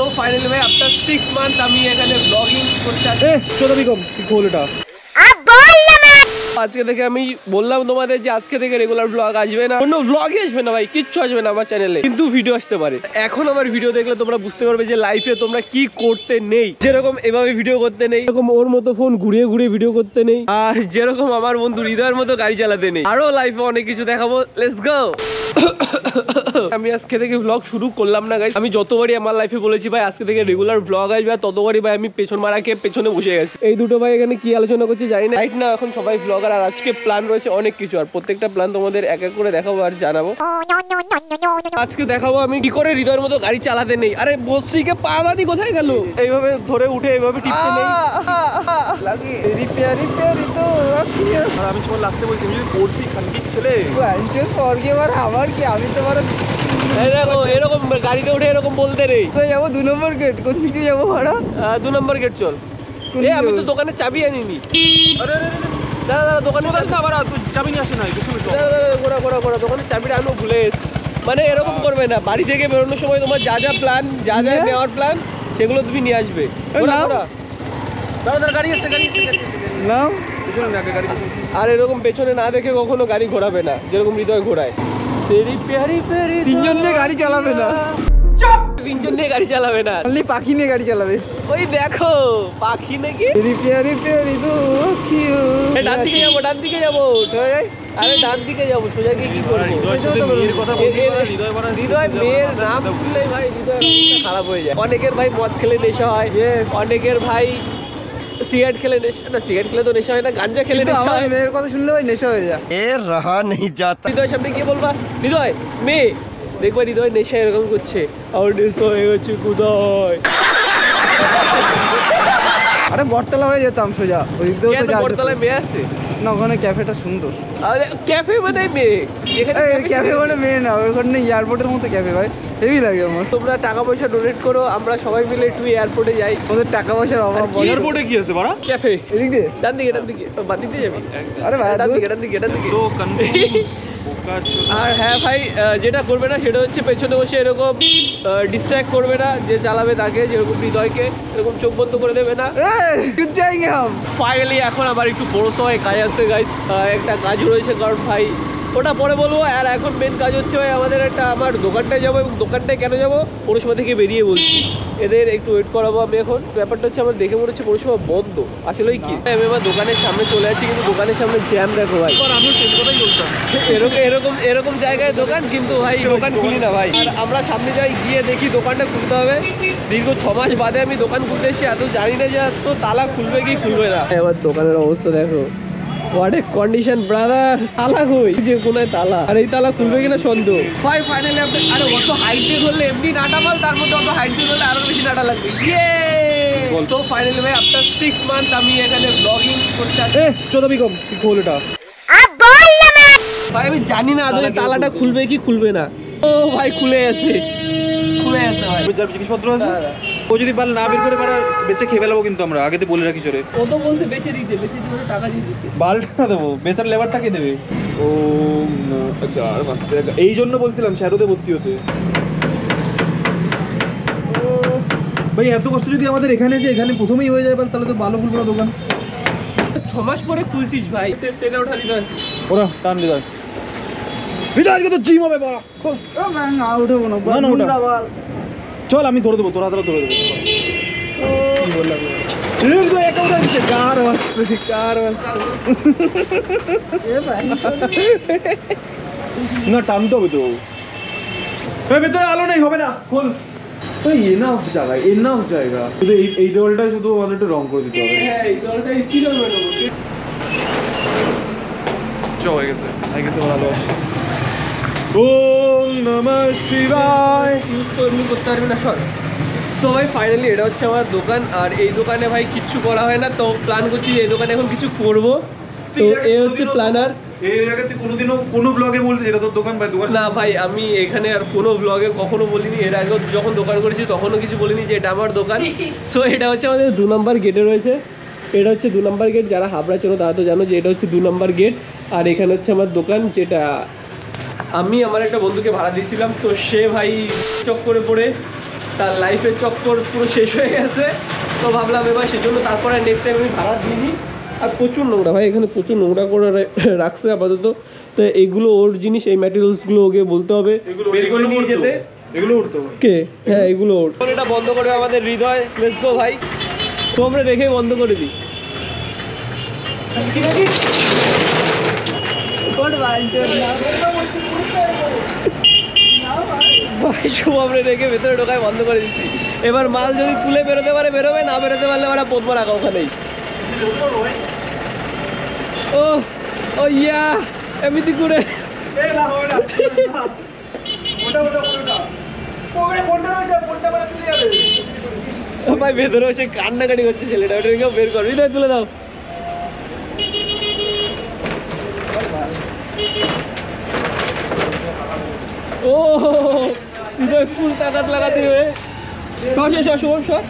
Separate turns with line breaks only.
তো ফাইনালি ভাই after 6 month আমি এখানে ব্লগিং করতে আসছি। চোদাবি কম কি খোলটা আজকে থেকে আমি বললাম তোমাদের যে আজকে থেকে রেগুলার ব্লগ আসবে না, কোনো ব্লগই আসবে না ভাই, কিচ্ছু আসবে না আমার চ্যানেলে, কিন্তু ভিডিও আসতে পারে। এখন আমার ভিডিও দেখলে তোমরা বুঝতে পারবে যে লাইফে তোমরা কি করতে নেই। যেরকম এভাবে ভিডিও করতে নেই, এরকম ওর মতো ফোন ঘুরিয়ে ঘুরিয়ে ভিডিও করতে নেই, আর যেরকম আমার বন্ধু হৃদয়ের মতো গাড়ি চালাতে নেই। আরো লাইফে অনেক কিছু দেখাবো, লেটস গো। আমি আজকে থেকে ব্লগ শুরু করলাম না গাইস। আমি যতবারই আমার লাইফে বলেছি ভাই আজকে থেকে রেগুলার ব্লগ আসবে, ততবারই ভাই আমি পেছন মারাকে পেছনে বসে গেছি। এই দুটো ভাই এখানে কি আলোচনা করছে জানি না। রাইট না এখন সবাই ব্লগার, আর আজকে প্ল্যান রয়েছে অনেক কিছু, আর প্রত্যেকটা প্ল্যান তোমাদের এক এক করে দেখাবো আর জানাবো। আজকে দেখাবো আমি কি করে হৃদয়ের মতো গাড়ি চালাতে নেই। আরে বসরিকে পা দাঁড়ি কোথায় গেল? এইভাবে ধরে উঠে এইভাবে টিপতে নেই। আর আমি তোমার লাস্টে বলছি তুমি যদি পড়ছি খানকি ছেলে
আমার কি আমি তোমার
এরকম গাড়িতে উঠে এরকম বলতে নেই।
যাবো 2 নম্বর গেট, কোন দিকে যাবো ভাড়া?
2 নম্বর গেট চল। আমি তো দোকানে চাবি আনিনি। দাদা দোকানে চাবি নিয়ে আসে নাই, দোকানে চাবিটা আনো ভুলে এসেছি। মানে এরকম করবে না, বাড়ি থেকে বেরোনোর সময় তোমার যা যা প্ল্যান, যা যা নেওয়ার প্ল্যান সেগুলো তুমি নিয়ে আসবে। গাড়ি আসছে
না,
আর এরকম পেছনে না দেখে কখনো গাড়ি ঘোরাবে না, যেরকম হৃদয় ঘোরায়।
তিনজন নিয়ে গাড়ি চালাবে না,
তিনজন নিয়ে গাড়ি চালাবে না,
পাখি নিয়ে গাড়ি চালাবে।
ওই দেখো পাখি নাকি। ডান দিকে যাবো, ডান দিকে যাবো, আরে ডান দিকে যাবো, সোজা গিয়ে কি করবো? হৃদয় মেয়ের নাম শুনলেই ভাই হৃদয় খারাপ হয়ে যায়। অনেকের ভাই মদ খেলে নেশা হয়, অনেকের ভাই সিগারেট খেলে নেশা, না সিগারেট খেলে তো নেশা হয় না, গাঞ্জা খেলে নেশা হয়।
মেয়ের কথা শুনলে ভাই নেশা হয়ে যায়।
হৃদয় সামনে গিয়ে বলবা হৃদয় মেয়ে, দেখবা হৃদয় নেশা এরকম করছে, আর নেশা হয়ে গেছে কোথায়।
আরে বটতলা হয়ে যেতাম সোজা, ওই
বটতলায় মেয়ে আছে
না, ওখানে ক্যাফেটা সুন্দর।
ক্যাফে মানে মেয়ে,
ক্যাফে মানে মেয়ে না, ওখানে এয়ারপোর্টের মতো ক্যাফে ভাই, হেভি লাগে আমার।
তোমরা টাকা পয়সা ডোনেট করো, আমরা সবাই মিলে একটু এয়ারপোর্টে যাই।
ওদের টাকা পয়সার অভাব।
এয়ারপোর্টে কি আছে বাড়া? ক্যাফে
এদিক দিয়ে,
ডান দিকে, ডান দিকে বাদ দিতে যাবি?
আরে ভাই
ডান দিকে, ডান দিকে, ডান দিকে। আর হ্যাঁ ভাই, যেটা করবে না সেটা হচ্ছে পেছনে বসে এরকম ডিস্ট্র্যাক্ট করবে না যে চালাবে তাকে, যেরকম হৃদয়কে এরকম চোখ বন্ধ করে দেবে না। ফাইনালি এখন আবার একটু বড় সময় কাজ আসছে গাইস, একটা কাজ রয়েছে, কারণ ভাই ওটা পরে বলবো। আর এখন মেন কাজ হচ্ছে ভাই আমাদের একটা, আমার দোকানটায় যাবো, এবং দোকানটায় কেন যাবো পৌরসভা থেকে বেরিয়ে বলছি, এদের একটু ওয়েট করাবো আমি এখন। ব্যাপারটা হচ্ছে আমার দেখে মনে হচ্ছে পৌরসভা বন্ধ, আসলেই কি আমি আমার দোকানের সামনে চলে আছি, কিন্তু দোকানের সামনে জ্যাম দেখো ভাই। আমিও সেই কথাই বলতাম, এরকম জায়গায় দোকান, কিন্তু ভাই দোকান খুলি না ভাই। আর আমরা সামনে যাই, গিয়ে দেখি দোকানটা খুলতে হবে। দীর্ঘ 6 মাস বাদে আমি দোকান খুলতে এসেছি, এত জানি না যে তো তালা খুলবে কি খুলবে না। এবার দোকানের অবস্থা দেখো, হোয়াট এ কন্ডিশন ব্রাদার। তালা কই, যে কোনায় তালা, আর এই তালা খুলবে কিনা সন্দেহ। ভাই ফাইনালি আপনি, আরে অত হাইট দিয়ে ধরলে এমনি নাটা মাল, তার মধ্যে অত হাইট দিয়ে ধরলে আরো বেশি নাটা লাগবে। তো ফাইনালি ভাই আফটার 6 মান্থ আমি এখানে ব্লগিং করতে আসছি। চোদাবি কম কি খোলটা ভাই, আমি জানি না আদৌ তালাটা খুলবে কি খুলবে না। ও ভাই খুলে আছে ভাই।
জিনিসপত্র আছে, ও যদি বাল না বের করে পারা বেচে খেয়ে ফেলাবো, কিন্তু আমরা আগে তো বলে রাখি চলে।
ও তো বলছে বেচে দিতে, টাকা দিয়ে দিতে।
বালটা দেবো, বেচার লেবারটা কে দেবে? ও এই জন্য বলছিলাম শ্যাডোতে ভর্তি হতে। ভাই এত কষ্ট যদি আমাদের এখানে এসে এখানে প্রথমেই হয়ে যায় তাহলে তো ভালো খুলবো না দোকান।
6 মাস পরে খুলছিস ভাই, টেনে ওঠা হৃদয়,
ওরা টান হৃদয়, হৃদয়কে তো জিম হবে বাবা। না উঠবো না, চল আমি ধরে দেবো, তোরা ধরে দেবো। কি বললাম না, টানতে হবে তো। ভেতরে আলো নেই, হবে না, খোল। এনাফ জায়গা, শুধু এই দেওয়ালটাই শুধু আমাদের একটু রং করে দিতে হবে।
হ্যাঁ এই দেওয়ালটা স্টিল হবে না।
চল হয়ে গেছে ভালো। ওম নমঃ শিবায়।
ইউজ তো এমনি করতে পারবি না সর। সো ভাই ফাইনালি এটা হচ্ছে আমার দোকান, আর এই দোকানে ভাই কিচ্ছু করা হয় না, তো প্ল্যান করছি এই দোকানে এখন কিছু করব। তো এই হচ্ছে প্ল্যানার।
এর আগে তুই কোনোদিনও কোনো ব্লগে বলছিস এটা তোর দোকান? ভাই দোকান
না ভাই, আমি এখানে আর কোনো ব্লগে কখনো বলিনি, এর আগে যখন দোকান করেছি তখনও কিছু বলিনি যে এটা আমার দোকান। সো এটা হচ্ছে আমাদের 2 নম্বর গেটে রয়েছে, এটা হচ্ছে 2 নম্বর গেট। যারা হাবড়া চেনো তারা তো জানো যে এটা হচ্ছে 2 নম্বর গেট। আর এখানে হচ্ছে আমার দোকান, যেটা আমি আমার একটা বন্ধুকে ভাড়া দিয়েছিলাম, তো সে ভাই চক করে পড়ে তার লাইফের চক্কর পুরো শেষ হয়ে গেছে। তো ভাবলাম এবার সেজন্য তারপরে নেক্সট টাইম আমি ভাড়া দিইনি। আর প্রচুর নোংরা ভাই, এখানে প্রচুর নোংরা করে রাখছে আপাতত। তো এইগুলো ওর জিনিস, এই ম্যাটেরিয়ালসগুলো ওকে বলতে হবে বের করে নিয়ে যেতে।
এগুলো উঠতো
কে? হ্যাঁ এগুলো ওর। এটা বন্ধ করে আমাদের হৃদয়, লেটস গো ভাই। তো আমরা রেখে বন্ধ করে দিই। ভাই সব আমরা রেখে ভেতরে ঢোকায় বন্ধ করে দিচ্ছি। এবার মাল যদি তুলে বেরোতে পারে বেরোবে, না বেরোতে পারলে ওরা পোতমা রাখা ওখানেই। ও ও ইয়া এমনি করে ভাই ভেতরে এসে কান্নাকাটি করছে ছেলেটা, ওটা কেউ বের কর, হৃদয় তুলে দাও। ও হৃদয় ফুল তাকাত লাগাতে হবে। সব সব